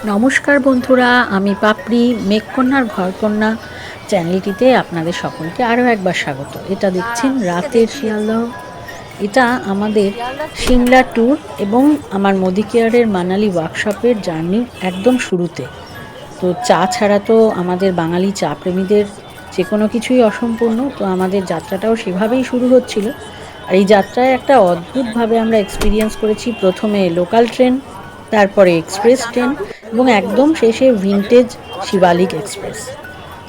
নমস্কার বন্ধুরা, আমি পাপড়ি মেঘকন্যার ঘরকন্যা চ্যানেলটিতে আপনাদের সকলকে আরও একবার স্বাগত। এটা দেখছেন রাতের শিয়ালদহ। এটা আমাদের সিমলা ট্যুর এবং আমার মোদি কেয়ারের মানালি ওয়ার্কশপের জার্নির একদম শুরুতে। তো চা ছাড়া তো আমাদের বাঙালি চা প্রেমীদের যে কোনো কিছুই অসম্পূর্ণ। তো আমাদের যাত্রাটাও সেভাবেই শুরু হচ্ছিল। আর এই যাত্রায় একটা অদ্ভুতভাবে আমরা এক্সপিরিয়েন্স করেছি। প্রথমে লোকাল ট্রেন, তারপরে এক্সপ্রেস ট্রেন এবং একদম শেষে ভিনটেজ শিবালিক এক্সপ্রেস।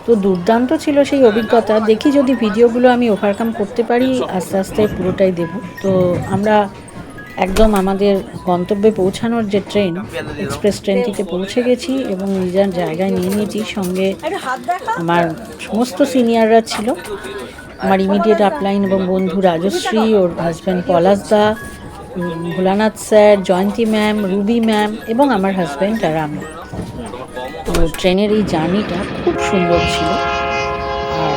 তো দুর্দান্ত ছিল সেই অভিজ্ঞতা। দেখি যদি ভিডিওগুলো আমি ওভারকাম করতে পারি, আস্তে আস্তে পুরোটাই দেব। তো আমরা একদম আমাদের গন্তব্যে পৌঁছানোর যে ট্রেন, এক্সপ্রেস ট্রেনটিতে পৌঁছে গেছি এবং নিজের জায়গায় নিয়ে নিয়েছি। সঙ্গে আমার সমস্ত সিনিয়ররা ছিল, আমার ইমিডিয়েট আপলাইন এবং বন্ধু রাজশ্রী, ওর হাজব্যান্ড পলাশদা, ভোলানাথ স্যার, জয়ন্তী ম্যাম, রুবি ম্যাম এবং আমার হাজব্যান্ড আর আমি। তো ট্রেনের এই জার্নিটা খুব সুন্দর ছিল। আর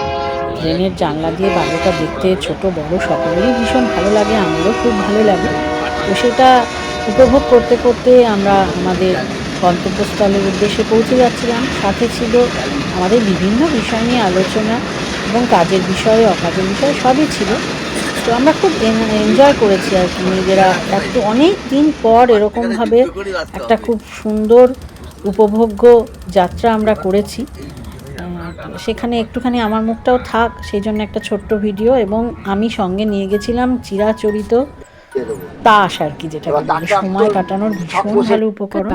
ট্রেনের জানলা দিয়ে বাইরেটা দেখতে ছোট বড় সকলেরই ভীষণ ভালো লাগে, আমারও খুব ভালো লাগে। তো সেটা উপভোগ করতে করতে আমরা আমাদের গন্তব্যস্থলের উদ্দেশ্যে পৌঁছে যাচ্ছিলাম। সাথে ছিল আমাদের বিভিন্ন বিষয় নিয়ে আলোচনা এবং কাজের বিষয়ে অকাজের বিষয়ে সবই ছিল। তো আমরা খুব এনজয় করেছি আর কি, নিজেরা একটু অনেক দিন পর এরকমভাবে একটা খুব সুন্দর উপভোগ্য যাত্রা আমরা করেছি। সেখানে একটুখানি আমার মুখটাও থাক, সেই জন্য একটা ছোট্ট ভিডিও। এবং আমি সঙ্গে নিয়ে গেছিলাম চিরাচরিত তাস আর কি, যেটা সময় কাটানোর ভীষণ ভালো উপকরণ।